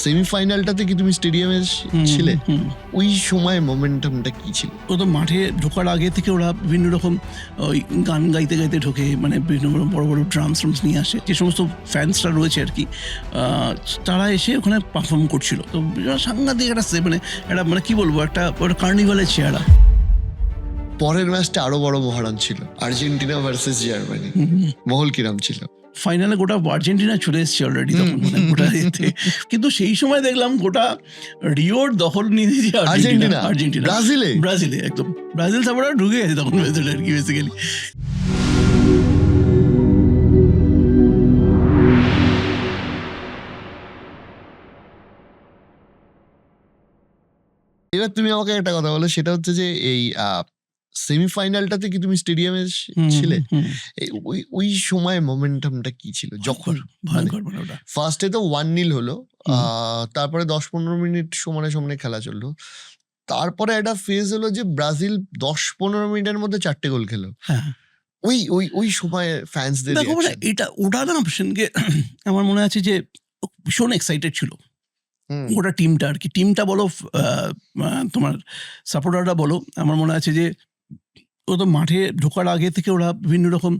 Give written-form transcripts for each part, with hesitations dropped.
সেমিফাইনালটাতে কি তুমি স্টেডিয়ামে ছিলে? ওই সময় মোমেন্টামটা কি ছিল? প্রথম মাঠে ঢোকার আগে থেকে ওরা বিভিন্ন রকম ওই গান গাইতে গাইতে ঢোকে, মানে বিভিন্ন রকম বড় বড় ড্রামস নিয়ে আসে, যে সমস্ত ফ্যান্সরা রয়েছে আর কি, তারা এসে ওখানে পারফর্ম করছিল। তো সাংঘাতিক একটা মানে একটা মানে কি বলবো, একটা কার্নিভালের চেহারা। পরের ম্যাচটা আরো বড় মহরণ ছিল, আর্জেন্টিনা ভার্সেস জার্মানি। মহল কিরাম ছিল? ফাইনালে গোটা আর্জেন্টিনা চলে এসেছে অলরেডি তখন, মানে গোটা এতে। কিন্তু সেই সময় দেখলাম গোটা রিওর দখল নিয়ে দিয়েছে আর্জেন্টিনা। ব্রাজিলে একদম ব্রাজিল সাপোর্টার ঢুকে গেছে তখন ভেতরে আর কি, বেসিক্যালি। এবার তুমি আমাকে একটা কথা বলো, সেটা হচ্ছে যে এই সেমিফাইনালটাতে কি তুমি স্টেডিয়ামে ছিলে? ওই সময় মোমেন্টামটা কি ছিল? যখন ফার্স্টে তো 1-0 হলো, তারপরে 10-15 মিনিট সমানে সমানে খেলা চললো, তারপরে একটা ফেজ হলো যে ব্রাজিল 10-15 মিনিটের মধ্যে 4টে গোল খেলো। ওই সময় ফ্যান্সদের এটা ওটা না সেনকে আমার মনে আছে যে ভীষণ এক্সাইটেড ছিল গোটা টিমটা আর কি। টিমটা বলো, তোমার সাপোর্টাররা বলো, আমার মনে আছে যে ও তো মাঠে ঢোকার আগে থেকে ওরা বিভিন্ন রকম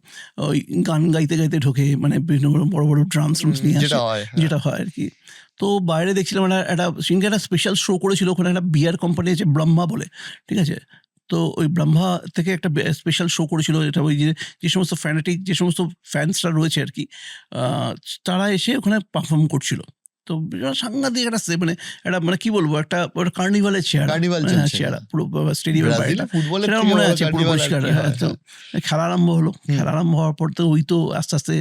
ওই গান গাইতে গাইতে ঢোকে, মানে বিভিন্ন রকম বড় বড় ড্রামস নিয়ে আসে, যেটা হয় আর কি। তো বাইরে দেখছিলাম একটা সিনকে একটা স্পেশাল শো করেছিল ওখানে, একটা বিয়ার কোম্পানি আছে ব্রহ্মা বলে, ঠিক আছে। তো ওই ব্রহ্মা থেকে একটা স্পেশাল শো করেছিল, এটা ওই যে সমস্ত ফ্যানেটিক, যে সমস্ত ফ্যান্সরা রয়েছে আর কি, তারা এসে ওখানে পারফর্ম করছিল। তো সাংঘাতিক একটা মানে একটা মানে কি বলবো, একটা কার্নিভালের চেহারা পুরো স্টেডিয়ামের বাইরেটা, সেটা মনে আছে পুরো পরিষ্কার। খেলা আরম্ভ হলো, খেলা আরম্ভ হওয়ার পর তো ওই তো আস্তে আস্তে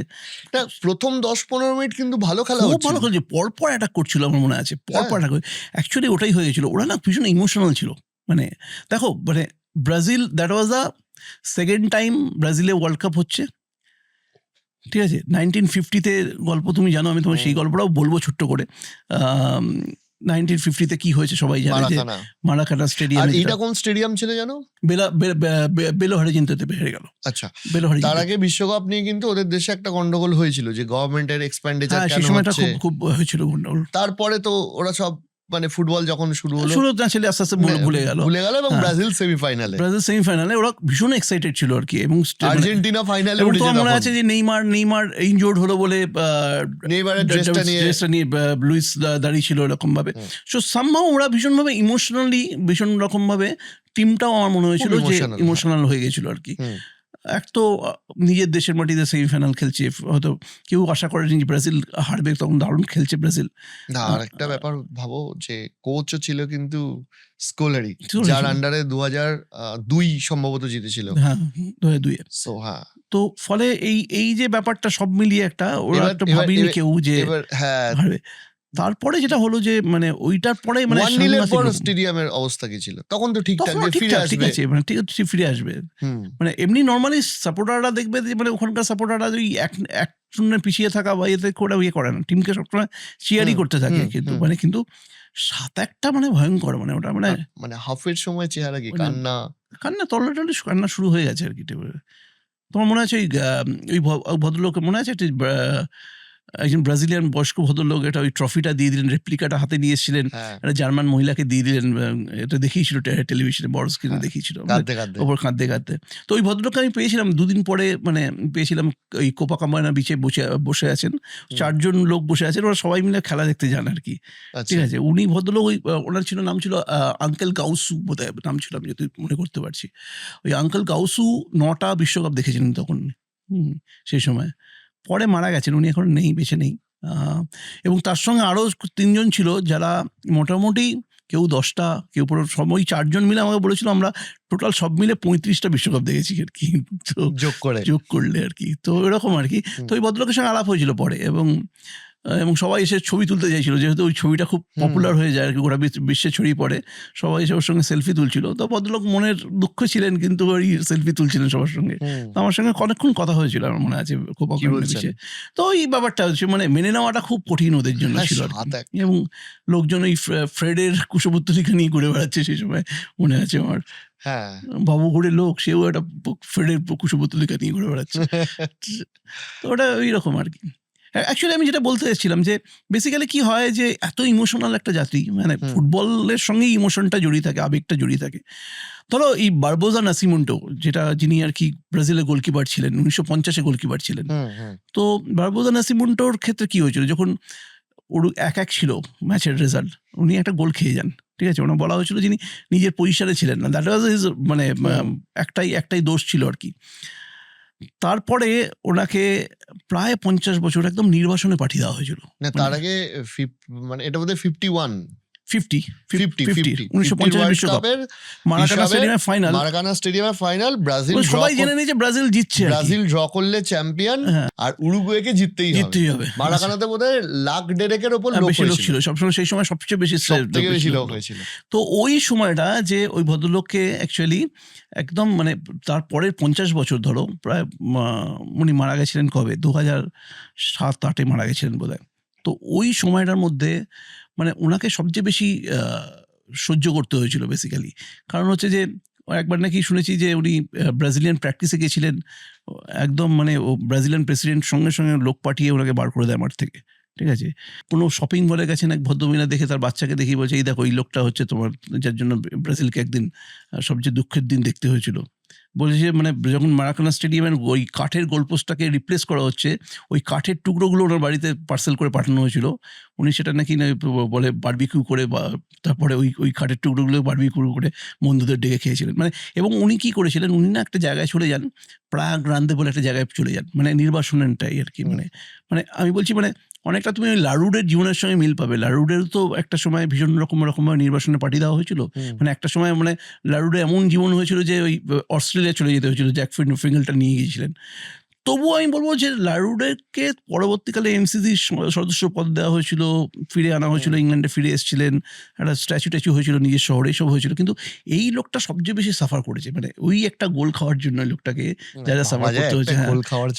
প্রথম 10-15 মিনিট কিন্তু ভালো খেলা, খুব ভালো খেলছে, পরপর অ্যাটাক করছিল আমার মনে আছে, পরপর অ্যাটাক। অ্যাকচুয়ালি ওটাই হয়ে গেছিল, ওরা না ভীষণ ইমোশনাল ছিল। মানে দেখো, মানে Brazil, that was the second time ব্রাজিলে ওয়ার্ল্ড কাপ হচ্ছে, ঠিক আছে। 1950-তে গল্প তুমি জানো, আমি তোমার সেই গল্পটাও বলবো ছোট্ট করে। 1950-তে কি হয়েছে সবাই জানে, যে মারাকানা স্টেডিয়াম। এটা কোন স্টেডিয়াম ছিল জানো? বেলো হরিজিনতে হেরে গেল। আচ্ছা, তার আগে বিশ্বকাপ নিয়ে কিন্তু ওদের দেশে একটা গন্ডগোল হয়েছিল, যে গভর্নমেন্টের এক্সপেন্ডিচার কেন হচ্ছে, সেই সময়টা খুব হয়েছিল গন্ডগোল। তারপরে তো ওরা সব মানে ফুটবল যখন শুরু ছেলে আস্তে আস্তে ভুলে গেল এবং ব্রাজিল সেমিফাইনালে ওরা ভীষণ এক্সাইটেড ছিল আর কি। এবং আর্জেন্টিনা ফাইনালে মনে আছে যে নেইমার ইনজোর্ড হলো বলে ড্রেসটা নিয়ে লুইস দাঁড়িয়ে ছিল এরকম ভাবে। সো সামহাউ ওরা ভীষণভাবে ইমোশনালি, ভীষণ রকম ভাবে টিমটাও আমার মনে হয়েছিল যে ইমোশনাল হয়ে গেছিল আর কি। এক তো নিজের দেশের মাটিতে সেমিফাইনাল খেলছে, হয়তো কেউ আশা করেনি যে ব্রাজিল হারবে, তখন দারুণ খেলছে ব্রাজিল। না, আর একটা ব্যাপার ভাবো, যে কোচও ছিল কিন্তু স্কোলারি, যার আন্ডারে 2002 সম্ভবত জিতেছিল। হ্যাঁ, 2002। সো হ্যাঁ, তো ফলে এই যে ব্যাপারটা সব মিলিয়ে একটা ওরা একটা ভাবিনি কেউ যে হারবে। তারপরে যেটা হলো যে মানে ওইটার পরে মানে স্টেডিয়ামের অবস্থা কি ছিল তখন? তো ঠিকঠাক ফিরে আসবে, ঠিক আছে, মানে ঠিক আছে, ফিরে আসবে। মানে এমনি নর্মালি সাপোর্টাররা দেখবে যে মানে ওখানকার সাপোর্টাররা ওই 1-0 পিছিয়ে থাকা বা এতে করে করে না, টিমকে সবসময় চিয়ারই করতে থাকে। কিন্তু মানে কিন্তু 7-1টা মানে ভয়ঙ্কর, মানে ওটা মানে হাফের সময় চেহারা কি কান্না তল্লাটলি কান্না শুরু হয়ে গেছে আর কি। তোমার মনে আছে ওই ভদ্রলোক মনে আছে, একজন ব্রাজিলিয়ান বয়স্ক ভদ্রলোক এটা ওই ট্রফিটা দিয়ে দিলেন, রেপ্লিকাটা হাতে নিয়ে এসেছিলেন, একটা জার্মান মহিলাকে দিয়ে দিলেন, এটা দেখিয়েছিল টেলিভিশনে, বড় স্ক্রিনে দেখিয়েছিল, ওপর কাঁদতে। তো ওই ভদ্রলোককে আমি পেয়েছিলাম 2 দিন পরে, মানে পেয়েছিলাম ওই কোপাকামানা বিচে বসে আছেন, 4 জন লোক বসে আছেন, ওরা সবাই মিলে খেলা দেখতে যান আর কি, ঠিক আছে। উনি ভদ্রলোক ওনার নাম ছিল আঙ্কেল গাউসু বোধহয় নাম ছিল, আমি যদি মনে করতে পারছি। ওই আঙ্কেল গাউসু 9টা বিশ্বকাপ দেখেছিলেন তখন, সেই সময়। পরে মারা গেছেন উনি, এখন নেই, বেঁচে নেই। এবং তার সঙ্গে আরও 3 জন ছিল, যারা মোটামুটি কেউ 10টা, কেউ পুরো সময় 4 জন মিলে আমাকে বলেছিল আমরা টোটাল সব মিলে 35টা বিশ্বকাপ দেখেছি আর কি, যোগ করলে আর কি। তো এরকম আর কি। তো ওই ভদ্রলোকের সঙ্গে আলাপ হয়েছিল পরে, এবং সবাই এসে ছবি তুলতে চাইছিল, যেহেতু ওই ছবিটা খুব পপুলার হয়ে যায় আর কি, গোটা বিশ্বে ছড়িয়ে পড়ে, সবাই এসে ওর সঙ্গে সেলফি তুলছিল। তো ভদ্রলোক মনের দুঃখ ছিলেন, কিন্তু ওই সেলফি তুলছিলেন সবার সঙ্গে। তো আমার সঙ্গে অনেকক্ষণ কথা হয়েছিল, আমার মনে আছে বিষয়ে। তো ওই ব্যাপারটা হচ্ছে মানে মেনে নেওয়াটা খুব কঠিন ওদের জন্য ছিল, এবং লোকজন ওই ফ্রেডের কুশপুত্তলিকা নিয়ে ঘুরে বেড়াচ্ছে সেই সময়, মনে আছে আমার। বাবুঘুরের লোক, সেও একটা ফ্রেডের কুশপুত্তলিকা নিয়ে ঘুরে বেড়াচ্ছে। তো ওটা ওই রকম আর কি। অ্যাকচুয়ালি আমি যেটা বলতে চাইছিলাম যে বেসিক্যালি কি হয় যে এত ইমোশনাল একটা জাতি, মানে ফুটবলের সঙ্গেই ইমোশনটা জড়িয়ে থাকে, আবেগটা জড়িয়ে থাকে। ধরো এই বারবোজা নাসিমন্টো, যিনি আর কি ব্রাজিলের গোলকিপার ছিলেন, 1950-এ গোলকিপার ছিলেন। তো বারবোজা নাসিমন্টোর ক্ষেত্রে কি হয়েছিল, যখন ওর 1-1 ছিল ম্যাচের রেজাল্ট, উনি একটা গোল খেয়ে যান, ঠিক আছে। ওনার বলা হয়েছিল যিনি নিজের পজিশনে ছিলেন না, দ্যাট ওয়াজ হিজ, মানে একটাই দোষ ছিল আর কি। তারপরে ওনাকে প্রায় 50 বছর একদম নির্বাসনে পাঠিয়ে দেওয়া হয়েছিল। না, তার আগে মানে এটা বোধহয় 1950 বিশ্বকাপের মারাকানা স্টেডিয়ামের ফাইনাল, সবাই জেনে নিয়েছে ব্রাজিল জিতছে, ব্রাজিল ড্র করলে চ্যাম্পিয়ন, আর উরুগুয়েকে জিততেই হবে। মারাকানাতে বোধহয় 1,50,000-এর উপর লোক ছিল সবসময়, সেই সময় সবচেয়ে বেশি লোক হয়েছিল। তো ওই সময়টা যে ওই ভদ্রলোককে অ্যাকচুয়ালি একদম, মানে তারপরের 50 বছর ধরো প্রায়, উনি মারা গেছিলেন কবে, 2007-8-এ মারা গেছিলেন বোধহয়। তো ওই সময়টার মধ্যে মানে ওনাকে সবচেয়ে বেশি সহ্য করতে হয়েছিল বেসিক্যালি। কারণ হচ্ছে যে একবার নাকি শুনেছি যে উনি ব্রাজিলিয়ান প্র্যাকটিসে গেছিলেন, একদম মানে ও ব্রাজিলিয়ান প্রেসিডেন্ট সঙ্গে সঙ্গে লোক পাঠিয়ে ওনাকে বার করে দেয় মাঠ থেকে, ঠিক আছে। কোনো শপিং মলে গেছেন, এক ভদ্রমহিলা দেখে তার বাচ্চাকে দেখি বলছে, এই দেখো এই লোকটা হচ্ছে তোমার, যার জন্য ব্রাজিলকে একদিন সবচেয়ে দুঃখের দিন দেখতে হয়েছিল। বলছে যে মানে যখন মারাকানা স্টেডিয়ামের ওই কাঠের গোলপোস্টটাকে রিপ্লেস করা হচ্ছে, ওই কাঠের টুকরোগুলো ওনার বাড়িতে পার্সেল করে পাঠানো হয়েছিল। উনি সেটা নাকি বলে বারবিকিউ করে, বা তারপরে ওই কাঠের টুকরোগুলো বারবিকিউ করে বন্ধুদের ডেকে খেয়েছিলেন। মানে এবং উনি কী করেছিলেন, উনি না একটা জায়গায় চলে যান, প্রাগ গ্রান্দে বলে একটা জায়গায় চলে যান, মানে নির্বাসনটাই আর কি। মানে আমি বলছি মানে অনেকটা তুমি ওই লারুডের জীবনের সঙ্গে মিল পাবে। লারুডের তো একটা সময় ভীষণ রকমভাবে নির্বাসনে পাঠিয়ে দেওয়া হয়েছিল। মানে একটা সময় মানে লারুডে এমন জীবন হয়েছিল যে ওই অস্ট্রেলিয়া চলে যেতে হয়েছিল, জ্যাক ফিঙ্গেলটা নিয়ে গিয়েছিলেন। তবুও আমি বলবো যে লারুডেকে পরবর্তীকালে এমসিসির সদস্য পদ দেওয়া হয়েছিল, ফিরে আনা হয়েছিল, ইংল্যান্ডে ফিরে এসেছিলেন, একটা স্ট্যাচু হয়েছিল নিজের শহরে, এসব হয়েছিল। কিন্তু এই লোকটা সবচেয়ে বেশি সাফার করেছে, মানে ওই একটা গোল খাওয়ার জন্য লোকটাকে যারা সাফার করতে হয়েছে।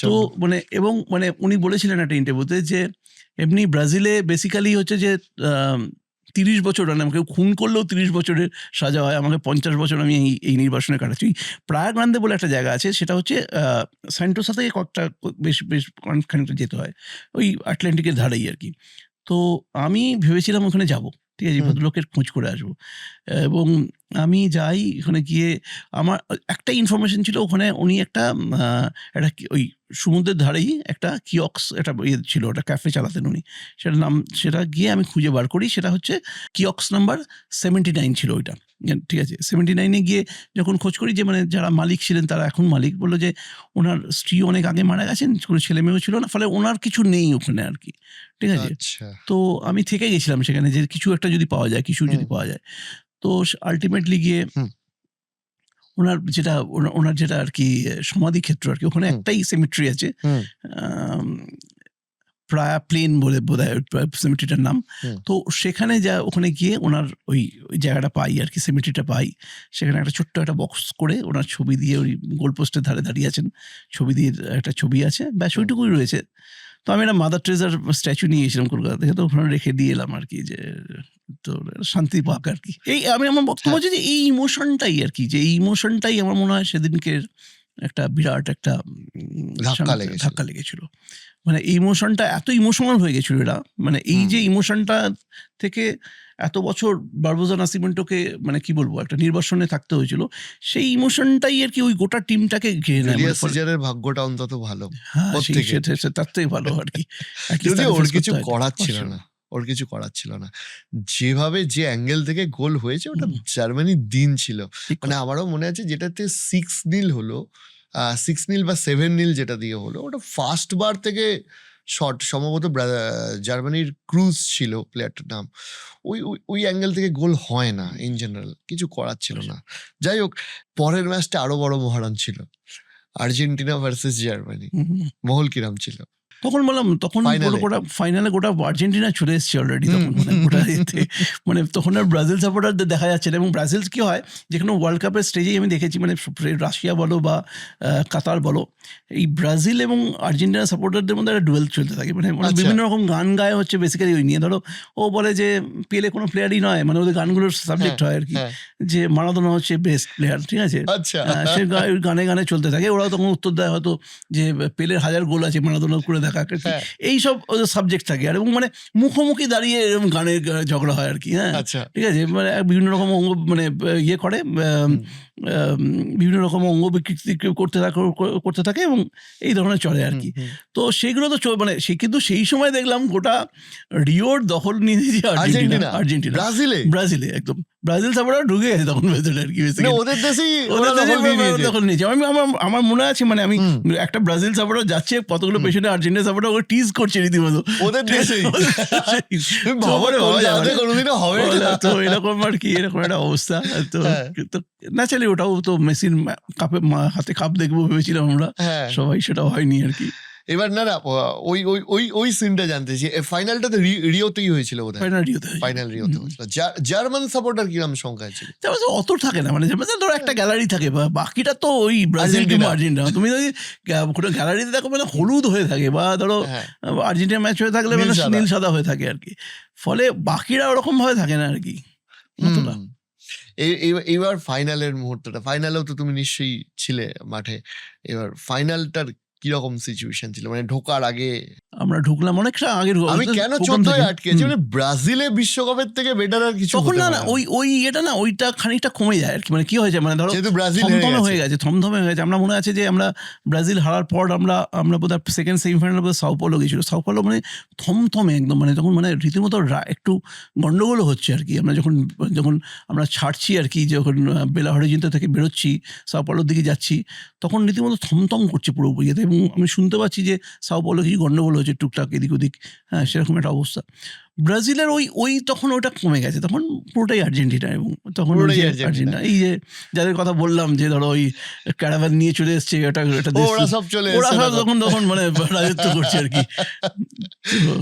তো মানে এবং মানে উনি বলেছিলেন একটা ইন্টারভিউতে যে এমনি ব্রাজিলে বেসিক্যালি হচ্ছে যে 30 বছর, মানে আমাকে খুন করলেও 30 বছরের সাজা হয়, আমাকে 50 বছর আমি এই নির্বাসনে কাটাচ্ছি। প্রাগ গ্রান্দে বলে একটা জায়গা আছে, সেটা হচ্ছে সেন্টোসা থেকে কয়েকটা বেশ খানিকটা যেতে হয়, ওই আটলান্টিকের ধারেই আর কি। তো আমি ভেবেছিলাম ওখানে যাব, ঠিক আছে, ভদ্রলোকের খোঁজ করে আসবো। এবং আমি যাই, ওখানে গিয়ে আমার একটা ইনফরমেশন ছিল, ওখানে উনি একটা ওই সমুদ্রের ধারেই একটা কিয়ক্স, একটা ছিল, ওটা ক্যাফে চালাতেন উনি, সেটা গিয়ে আমি খুঁজে বার করি। সেটা হচ্ছে কিয়ক্স নাম্বার 79 ছিল ওইটা, ঠিক আছে। 79-এ গিয়ে যখন খোঁজ করি যে মানে যারা মালিক ছিলেন তারা এখন মালিক, বললো যে ওনার স্ত্রী অনেক আগে মারা গেছেন, কোনো ছেলে মেয়েও ছিল না, ফলে ওনার কিছু নেই ওখানে আর কি, ঠিক আছে। তো আমি থেকে গেছিলাম সেখানে, যে কিছু একটা যদি পাওয়া যায়, কিছু যদি পাওয়া যায়। তো আলটিমেটলি গিয়ে ওনার যেটা আর কি সমাধি ক্ষেত্র আর কি, ওখানে একটাই সেমিট্রি আছে, প্রায় প্লেন বলে বোধহয় সেমিট্রিটার নাম। তো সেখানে ওখানে গিয়ে ওনার ওই জায়গাটা পাই আর কি, সেমিট্রিটা পাই। সেখানে একটা ছোট্ট একটা বক্স করে ওনার ছবি দিয়ে, ওই গোলপোস্টের ধারে দাঁড়িয়ে আছেন, ছবি দিয়ে একটা ছবি আছে, ব্যাস ওইটুকুই রয়েছে। তো আমি একটা মাদার ট্রেজার স্ট্যাচু নিয়ে গেছিলাম কলকাতা থেকে, তো ওখানে রেখে দিয়ে এলাম আর কি, যে তো শান্তি পাক আর কি। আমার বক্তব্য হচ্ছে যে এই ইমোশনটাই আর কি, যে এই ইমোশনটাই আমার মনে হয় সেদিনকের একটা বিরাট একটা ধাক্কা লেগেছিল। মানে এই ইমোশনটা এত ইমোশনাল হয়ে গেছিল এরা, মানে এই যে ইমোশনটা থেকে এত বছর বারবোজা নাসিমেন্টোকে মানে কি বলবো একটা নির্বাসনে থাকতে হয়েছিল, সেই ইমোশনটাই আর কি ওই গোটা টিমটাকে ঘিরে নেয়। সিজারের ভাগ্যটা অন্তত ভালো, তার থেকে ভালো আর কি। ওর কিছু করার ছিল না, যেভাবে যে অ্যাঙ্গেল থেকে গোল হয়েছে, ওটা জার্মানির দিন ছিল। মানে আমারও মনে আছে যেটাতে 6-0 হলো, 6-0 বা 7-0 যেটা দিয়ে হলো, ওটা ফার্স্ট বার থেকে শট, সম্ভবত জার্মানির ক্রুজ ছিল প্লেয়ারটার নাম, ওই অ্যাঙ্গেল থেকে গোল হয় না ইন জেনারেল, কিছু করার ছিল না। যাই হোক, পরের ম্যাচটা আরো বড় মহারণ ছিল, আর্জেন্টিনা ভার্সেস জার্মানি। মহল কিরাম ছিল তখন? বললাম তখন ফাইনালে গোটা আর্জেন্টিনা চলে এসছে অলরেডি তখন, মানে গোটা মানে তখন আর ব্রাজিল সাপোর্টারদের দেখা যাচ্ছে না। এবং ব্রাজিল কি হয়, যেখানে ওয়ার্ল্ড কাপের স্টেজেই আমি দেখেছি, মানে রাশিয়া বলো বা কাতার বলো, এই ব্রাজিল এবং আর্জেন্টিনা সাপোর্টারদের মধ্যে একটা ডুয়েল চলতে থাকে, মানে বিভিন্ন রকম গান গায়ে হচ্ছে বেসিক্যালি ওই নিয়ে। ধরো ও বলে যে পেলে কোনো প্লেয়ারই নয়, মানে ওদের গানগুলোর সাবজেক্ট হয় আর কি, যে মারাদোনা হচ্ছে বেস্ট প্লেয়ার, ঠিক আছে, সে গানে গানে চলতে থাকে। ওরাও তখন উত্তর দেয় হয়তো যে পেলের 1000 গোল আছে, মারাদোনা করে থাকা আর কি, হ্যাঁ, এইসব সাবজেক্ট থাকে। আর এবং মানে মুখোমুখি দাঁড়িয়ে এরকম গানের ঝগড়া হয় আর কি। হ্যাঁ, আচ্ছা, ঠিক আছে, মানে বিভিন্ন রকম অঙ্গ মানে ইয়ে করে হুম, বিভিন্ন রকম অঙ্গ বিকৃতি করতে থাকে এবং এই ধরনের চলে আর হুম, কি। হুম। তো সেগুলো তো মানে সে কিন্তু সেই সময় দেখলাম গোটা রিওর দখল নিয়ে নিয়েছে আর্জেন্টিনা, আর্জেন্টিনা ব্রাজিলে, ব্রাজিলে একদম ব্রাজিল সাপোর্টার ঢুকে গেছে তখন ভেতরে আর কি। না basically। ওদের দেশেই ওদের ওরা দখল নিয়ে নিয়েছে। দখল নিয়েছে। আমার মনে আছে, মানে আমি হুম, একটা ব্রাজিল সাপোর্টার যাচ্ছে, কতগুলো পেছনে আর্জেন্টিনা সাপোর্টার ওকে টিজ করছে রীতিমতো। ওদের দেশেই। তো ভাবো বলে ভাবা যায় কলকাতাতে না। কোনোদিনও হবে না। তো এরকম আর কি, এরকম একটা অবস্থা। তো হ্যাঁ, ন্যাচারালি ওটাও তো মেসির কাপে হাতে কাপ দেখবো ভেবেছিলাম আমরা হ্যাঁ। সবাই, সেটাও হয়নি আর কি। এবার না ওই ওই ওই ওই সিনটা জানতে চাই, ফাইনালটা তো রিওতেই হয়েছিল বোধহয়, ফাইনাল রিওতে ফাইনাল রিওতে হয়েছিল। জার্মান সাপোর্টার কিরম সংখ্যায় ছিল? তারপরে তো অত থাকে না, মানে যেমন ধরো একটা গ্যালারি থাকে, বা বাকিটা তো ওই ব্রাজিল আর্জেন্টিনা। কিংবা আর্জেন্টিনা। তুমি যদি কোনো গ্যালারিতে দেখো মানে হলুদ হয়ে থাকে, বা ধরো হ্যাঁ, আর্জেন্টিনা ম্যাচ হয়ে থাকলে মানে নীল সাদা। নীল সাদা হয়ে থাকে আর কি। ফলে বাকিরা ওরকম ভাবে থাকে না আর কি অতটা। হুম। এবার ফাইনালের মুহূর্তটা, ফাইনালেও তো তুমি নিশ্চয়ই ছিলে মাঠে। এবার ফাইনালটার কিরকম সিচুয়েশন ছিল, মানে ঢোকার আগে? আমরা ঢুকলাম অনেকটা আগের আমি কেন প্রোগ্রাম 14 থেকে। আটকেছি, মানে ব্রাজিলে বিশ্বকাপের থেকে বেটার আর কিছু তখন হতে না পারে না না। ওই এটা না, ওইটা খানিকটা কমে যায় আর কি। মানে কি হয়েছে, মানে ধরো যেহেতু ব্রাজিল হেরে থমথমে হয়ে গেছে। গেছে, থমথমে হয়ে গেছে। আমরা মনে আছে যে আমরা ব্রাজিল হারার পর আমরা বোধহয় সেকেন্ড সেমিফাইনাল বোধহয় সাও পাওলো গেছিল। সাও পাওলো মানে থমথমে একদম, মানে তখন মানে রীতিমতো একটু গন্ডগোলও হচ্ছে আর কি। আমরা যখন যখন আমরা ছাড়ছি আর কি, যখন বেলা হরিজেন্তা থেকে বেরোচ্ছি সাও পাওলোর দিকে যাচ্ছি, তখন রীতিমতো থমথম করছে পুরো ইয়েতে। এবং আমি শুনতে পাচ্ছি যে সাও পাওলো কিছু গন্ডগোল হচ্ছে টুকটাক এদিক ওদিক। হ্যাঁ, সেরকম একটা অবস্থা। ব্রাজিলের ওই তখন ওটা কমে গেছে, তখন পুরোটাই আর্জেন্টিনা। এবং তখন ওই পুরোটাই যে আর্জেন্টিনা। আর্জেন্টিনা, এই যে যাদের কথা বললাম যে ধরো ওই ক্যারাভান নিয়ে চলে এসছে, এটা ওরা সব চলে ওরা এসছে সব তখন। তখন মানে রাজত্ব করছে আর কি। তো